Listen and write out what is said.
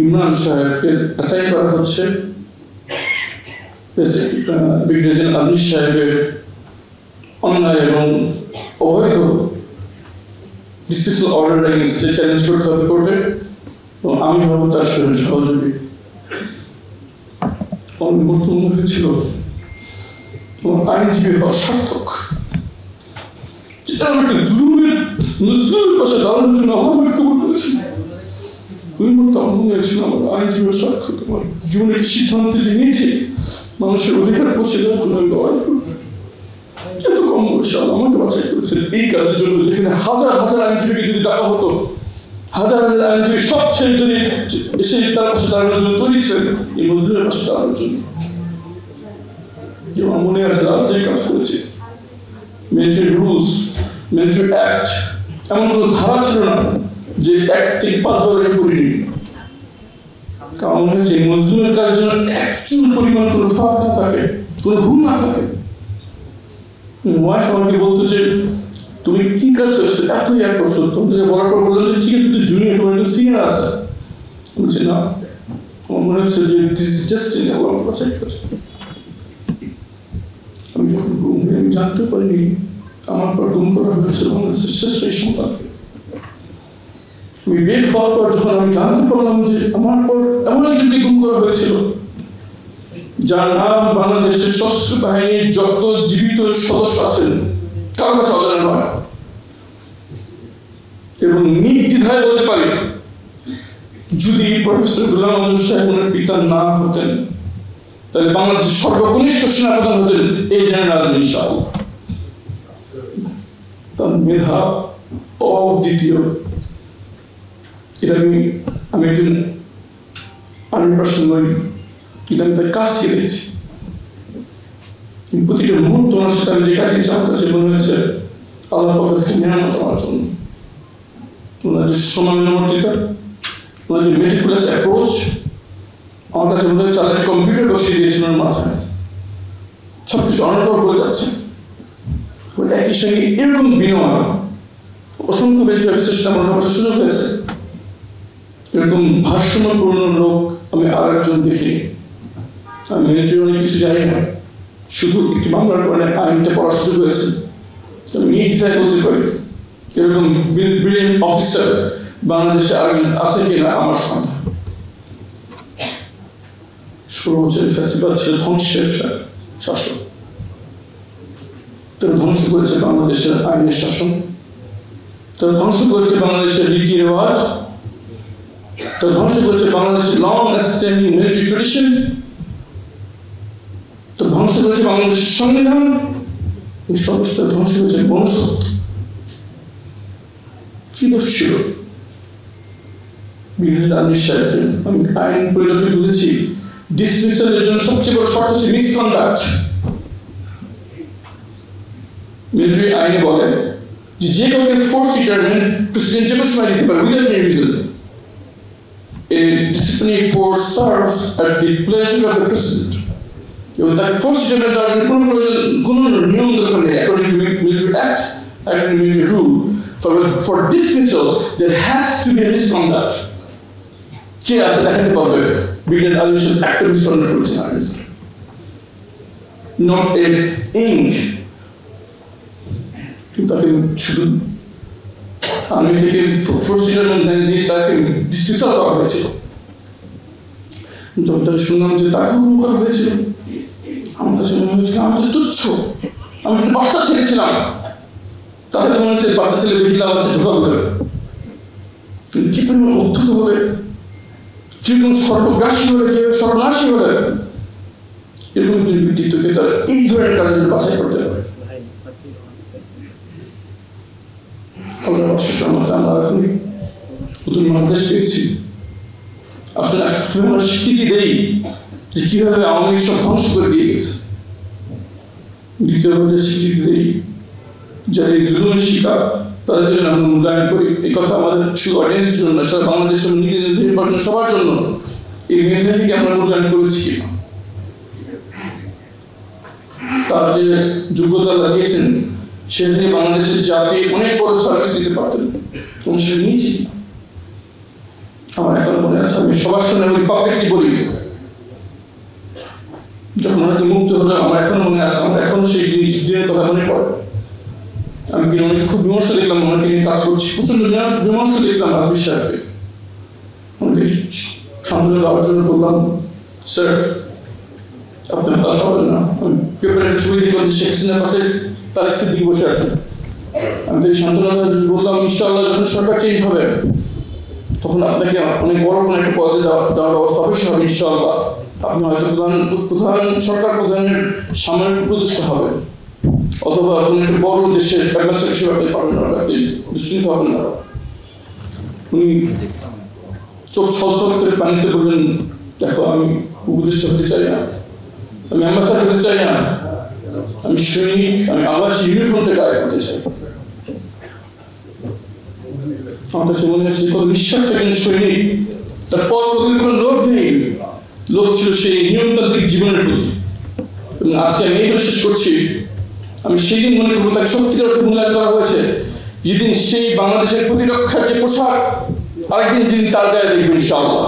ইমরান সাহেবকে অ্যাসাইন করা হচ্ছে ব্রিগেডিয়ার জেনারেল আজমি সাহেবের অন্যায় এবং অবৈধ ডিসমিসাল অর্ডার এগেইনস্টে চ্যালেঞ্জ করতে হবে কোর্টে, এবং আমি হব তার সহযোগী। অনেক গুরুত্বপূর্ণ হয়েছিল আইনজীবী হওয়া সার্থক। একটা জুলুমের নজরুলের পাশে দাঁড়ানোর জন্য আমার কবুল করেছিল। ওই মুহূর্তে আমার মনে হয়েছিল আমার আইনজীবী হওয়া সার্থক। আমার জীবনের একটি সিদ্ধান্ত যে নিয়েছি মানুষের অধিকার পৌঁছে দেওয়ার জন্য আমি লড়াই করব। এত কম বয়সে আমাকে বাছাই করেছেন এই কাজের জন্য, যেখানে হাজার হাজার আইনজীবীকে যদি ডাকা হতো, হাজার হাজার আইনজীবী সব ছেড়ে ধরে এসে তার পাশে দাঁড়ানোর জন্য তৈরি ছিলেন, এই মজদুরের পাশে দাঁড়ানোর জন্য। আমার মনে আছে রাত যে কাজ করেছি। মিলিটারি রুলস, মিলিটারি অ্যাক্ট, এমন কোনো ধারা ছিল না যে 1 থেকে 5 বছরের করিনি। কারণ মনে হয়েছে এই মজদুরের কাজের জন্য একচুল পরিমাণ কোনো ফাঁক না থাকে, কোনো ভুল না থাকে। ওয়াইফ আমাকে বলতো যে তুমি কি কাজ করেছো এত এক বছর, তোমাকে বলার পর বললাম যে ঠিক আছে তুই জুনিয়র, তোমার একটু সিনিয়র আছে। বলছি না, আমার মনে হচ্ছে যে দিস ইজ ডেস্টিনি, আমার বাছাই করেছে। আমি যখন গুম হয়ে আমি জানতে পারিনি আমার পর গুম করা হয়েছিল বাংলাদেশের শ্রেষ্ঠ এই সন্তানকে। আমি বের হওয়ার পর যখন আমি জানতে পারলাম যে আমার পর এমন একজনকে গুম করা হয়েছিল যার নাম বাংলাদেশের সশস্ত্র বাহিনীর যত জীবিত সদস্য আছেন কারো কাছে অজানা নয়, এবং নির্দ্বিধায় বলতে পারি যদি প্রফেসর গোলাম আজম সাহেব ওনার পিতা না হতেন তাহলে বাংলাদেশের সর্বকনিষ্ঠ সেনাপ্রধান হতেন এই জেনারেল আজমি সাহেব। তার মেধা অদ্বিতীয়। এটা আমি একজন আর্মি পার্সন নই, কিন্তু আমি তার কাজ থেকে দেখেছি। প্রতিটা মুহূর্ত ওনার সাথে আমি যে কাটিয়েছি আমার কাছে মনে হয়েছে আল্লাহর পক্ষ থেকে নিরামত আমার জন্য। ওনার যে সমন্বয়মর্তিতা, ওনার যে মেটিকুলাস অ্যাপ্রোচ, আমার কাছে মনে হচ্ছে আল্লাহ একটা কম্পিউটার বসিয়ে দিয়েছিল ওনার মাথায়, সবকিছু অনর্গল করে যাচ্ছে। একই সঙ্গে এরকম বিনয় অসংখ্য মিলিটারি অফিসের সাথে আমার সবার সুযোগ হয়েছে, এরকম ভারসাম্যপূর্ণ লোক আমি আর একজন দেখিনি। আমি মিলিটারি অনেক কিছু জানি না, শুধু একটি মামলার কারণে আইনটা পড়ার সুযোগ হয়েছে। আমি নির্দ্বিধায় বলতে পারি এরকম ব্রিলিয়েন্ট অফিসার বাংলাদেশে আর আছে কিনা আমার সন্দেহ। 16 বছরের ফ্যাসিবাদ ছিল ধ্বংসের শাসন। তারা ধ্বংস করেছে বাংলাদেশের আইনের শাসন, তারা ধ্বংস করেছে বাংলাদেশের রীতি রেওয়াজ, তারা ধ্বংস করেছে বাংলাদেশের লং স্ট্যান্ডিং মিলিটারি ট্রেডিশন, তো ধ্বংস করেছে বাংলাদেশের সংবিধান, সর্বশেষ ধ্বংস করেছে মনুষ্যত্ব। কি দোষ ছিল ব্রিগেডিয়ার আজমি সাহেবের? আমি আইন পরিণতি বুঝেছি, ডিসমিসালের জন্য সবচেয়ে বড় শর্ত হচ্ছে মিসকন্ডাক্ট। মিলিটারি আইনে বলে যে কাউকে ফোর্স রিটায়ারমেন্ট প্রেসিডেন্ট যে কোনো সময় দিতে পারে without any reason. A disciplinary force serves at the pleasure of the president. এবং তাকে ফোর্স রিটায়ারমেন্ট দেওয়ার জন্য কোনো নিয়ম দরকার নেই। According to military act, according to military rule, for dismissal there has to be a misconduct. কে আছে দেখাতে পারবে ব্রিগেডিয়ার আজমি সাহেব একটা মিসকন্ডাক্ট করেছেন, not a ink। তাকে শুধু আর্মি থেকে ফোর্স রিটায়ারমেন্ট দিয়ে তাকে ডিসমিসাল করা হয়েছিল। যখন তাকে শুনলাম যে তাকে হুকুম করা হয়েছিল, আমার কাছে মনে হয়েছিল আমি তো তুচ্ছ, আমি একটা বাচ্চা ছেলে ছিলাম। তাহলে মনে হচ্ছে বাচ্চা ছেলে বেশি লাভ আছে ঢোকা হবে, কি পরিমাণ উদ্ধত হবে, কিরকম সর্বগ্রাসী হবে, কিভাবে সর্বনাশী হবে, এরকম একজন ব্যক্তিত্বকে তারা এই ধরনের কাজের জন্য বাছাই করতে পারে। আমরা এখন নতুন বাংলাদেশ পেয়েছি। আসলে প্রথমে আমরা স্বীকৃতি দেই যে কিভাবে আওয়ামী লীগ সব ধ্বংস করে দিয়ে গেছে, দ্বিতীয় স্বীকৃতি দেই যারা এই জুলুমের শিকার তাদের জন্য আমরা মূল্যায়ন করি। এই কথা আমাদের শুধু অডিয়েন্সের জন্য না, সারা বাংলাদেশের নীতি নির্বাচন সবার জন্য। এই মেধাকে আমরা মূল্যায়ন করেছি কিনা, তার যে যোগ্যতা লাগিয়েছেন সেটা থেকে বাংলাদেশের জাতি অনেক বড় সার্ভিস দিতে পারতেন, এবং সেটা নিয়েছি। আমার এখন মনে আছে, আমি সবার সামনে আমি পাবলিকলি বলি, যখন ওনাকে মুক্ত হলো আমার এখনো মনে আছে, আমার এখন সেই দিনের কথা মনে পড়ে। আমি কিন্তু অনেক খুব বিমর্ষ দেখলাম, ওনাকে নিয়ে কাজ করছি, প্রচন্ড বিমর্ষ দেখলাম রাজবীর সাহেবকে। সান্ত্বনা দেওয়ার জন্য বললাম, স্যার আপনি হতাশ হবেন না। আমি পেপারের ছবি দেখলাম যে শেখ হাসিনার পাশে তারেক সিদ্দিকী বসে আছেন। আমি তাকে সান্ত্বনা দেওয়ার জন্য বললাম, ইনশাআল্লাহ যখন সরকার চেঞ্জ হবে তখন আপনাকে অনেক বড় কোনো একটা পদে দেওয়ার ব্যবস্থা অবশ্যই হবে ইনশাআল্লাহ। আপনি হয়তো সরকার প্রধানের সামরিক উপদেষ্টা হবেন, অথবা কোনো একটা বড় দেশের অ্যাম্বাসেডর হিসেবে আপনি পাবেন না, আপনি নিশ্চিন্ত হবেন না। উনি চোখ ছলছল করে পানিতে বললেন, দেখো আমি উপদেষ্টা হতে চাই না, আমি অ্যাম্বাসেডর হতে চাই না, আমি সৈনিক, আমি আবার সেই ইউনিফর্মটা গায়ে করতে চাই। আমার কাছে মনে হচ্ছে কত নিঃস্বার্থ একজন সৈনিক, তার পদ পদবীর কোনো লোভ নেই, লোভ ছিল সেই নিয়মতান্ত্রিক জীবনের প্রতি। এবং আজকে আমি এই শেষ করছি, আমি সেই দিন মনে করবো তাকে সত্যিকার অর্থে মূল্যায়ন করা হয়েছে, যেদিন সেই বাংলাদেশের প্রতিরক্ষার যে পোশাক আরেকদিন যিনি তার গায়ে দেখবেন ইনশাআল্লাহ।